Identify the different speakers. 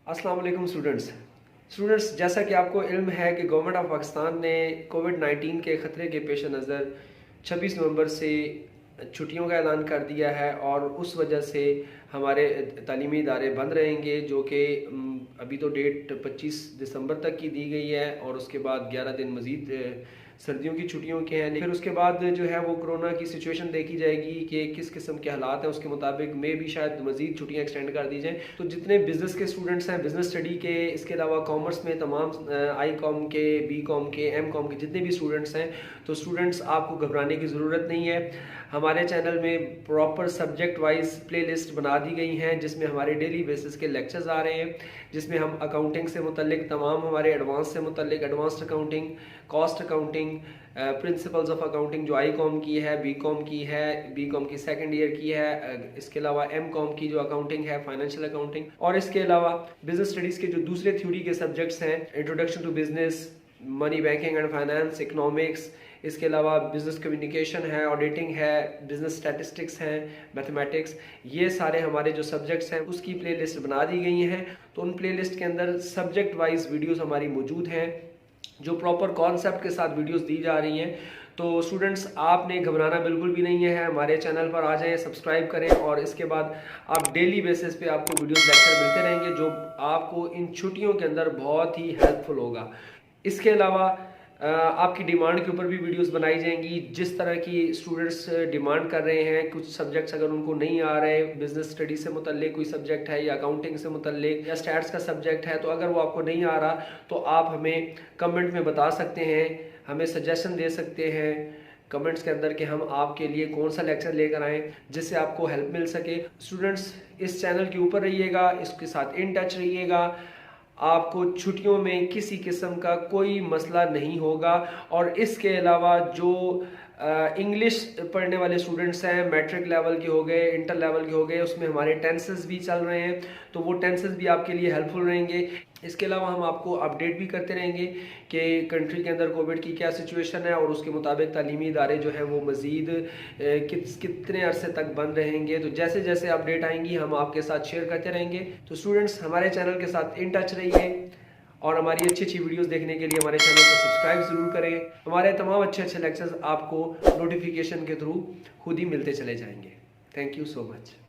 Speaker 1: अस्सलाम वालेकुम स्टूडेंट्स, जैसा कि आपको इल्म है कि गवर्नमेंट ऑफ पाकिस्तान ने कोविड-19 के ख़तरे के पेश नज़र 26 नवंबर से छुट्टियों का ऐलान कर दिया है और उस वजह से हमारे तालीमी इदारे बंद रहेंगे, जो कि अभी तो डेट 25 दिसंबर तक की दी गई है और उसके बाद 11 दिन मज़ीद सर्दियों की छुट्टियों के हैं। फिर उसके बाद जो है वो कोरोना की सिचुएशन देखी जाएगी कि किस किस्म के हालात हैं, उसके मुताबिक में भी शायद मज़ीद छुट्टियाँ एक्सटेंड कर दी जाएँ। तो जितने बिज़नेस के स्टूडेंट्स हैं, बिज़नेस स्टडी के, इसके अलावा कॉमर्स में तमाम आई कॉम के, बी कॉम के, एम कॉम के जितने भी स्टूडेंट्स हैं, तो स्टूडेंट्स आपको घबराने की ज़रूरत नहीं है। हमारे चैनल में प्रॉपर सब्जेक्ट वाइज प्लेलिस्ट बना दी गई हैं, जिसमें हमारे डेली बेसिस के लेक्चर्स आ रहे हैं, जिसमें हम अकाउंटिंग से मुतल्लिक तमाम हमारे एडवांस से मुतल्लिक advanced accounting, cost accounting, principles of accounting जो आई कॉम की है, बी कॉम की है, बी कॉम की सेकेंड ईयर की है, इसके अलावा एम कॉम की जो अकाउंटिंग है, फाइनेंशियल अकाउंटिंग, और इसके अलावा बिजनेस स्टडीज़ के जो दूसरे थ्योरी के सब्जेक्ट्स हैं, introduction to business, money banking and finance, economics, इसके अलावा बिजनेस कम्युनिकेशन है, ऑडिटिंग है, बिजनेस स्टैटिस्टिक्स है, मैथमेटिक्स, ये सारे हमारे जो सब्जेक्ट्स हैं उसकी प्लेलिस्ट बना दी गई हैं। तो उन प्लेलिस्ट के अंदर सब्जेक्ट वाइज वीडियोस हमारी मौजूद हैं, जो प्रॉपर कॉन्सेप्ट के साथ वीडियोस दी जा रही हैं। तो स्टूडेंट्स, आपने घबराना बिल्कुल भी नहीं है, हमारे चैनल पर आ जाएं, सब्सक्राइब करें और इसके बाद आप डेली बेसिस पे आपको वीडियोस लेक्चर मिलते रहेंगे, जो आपको इन छुट्टियों के अंदर बहुत ही हेल्पफुल होगा। इसके अलावा आपकी डिमांड के ऊपर भी वीडियोस बनाई जाएंगी, जिस तरह की स्टूडेंट्स डिमांड कर रहे हैं। कुछ सब्जेक्ट्स अगर उनको नहीं आ रहे, बिजनेस स्टडी से मुतल्लिक कोई सब्जेक्ट है या अकाउंटिंग से मुतल्लिक या स्टैट्स का सब्जेक्ट है, तो अगर वो आपको नहीं आ रहा तो आप हमें कमेंट में बता सकते हैं, हमें सजेशन दे सकते हैं कमेंट्स के अंदर कि हम आपके लिए कौन सा लेक्चर लेकर आएँ जिससे आपको हेल्प मिल सके। स्टूडेंट्स, इस चैनल के ऊपर रहिएगा, इसके साथ इन टच रहिएगा, आपको छुट्टियों में किसी किस्म का कोई मसला नहीं होगा। और इसके अलावा जो इंग्लिश पढ़ने वाले स्टूडेंट्स हैं, मैट्रिक लेवल के हो गए, इंटर लेवल के हो गए, उसमें हमारे टेंसेस भी चल रहे हैं, तो वो टेंसेस भी आपके लिए हेल्पफुल रहेंगे। इसके अलावा हम आपको अपडेट भी करते रहेंगे कि कंट्री के अंदर कोविड की क्या सिचुएशन है और उसके मुताबिक तालीमी इदारे जो हैं वो मज़ीद कितने अरसे तक बंद रहेंगे। तो जैसे जैसे अपडेट आएंगी हम आपके साथ शेयर करते रहेंगे। तो स्टूडेंट्स, हमारे चैनल के साथ इन टच रहिए और हमारी अच्छी अच्छी वीडियोस देखने के लिए हमारे चैनल को सब्सक्राइब ज़रूर करें। हमारे तमाम अच्छे अच्छे लेक्चर्स आपको नोटिफिकेशन के थ्रू खुद ही मिलते चले जाएंगे। Thank you so much.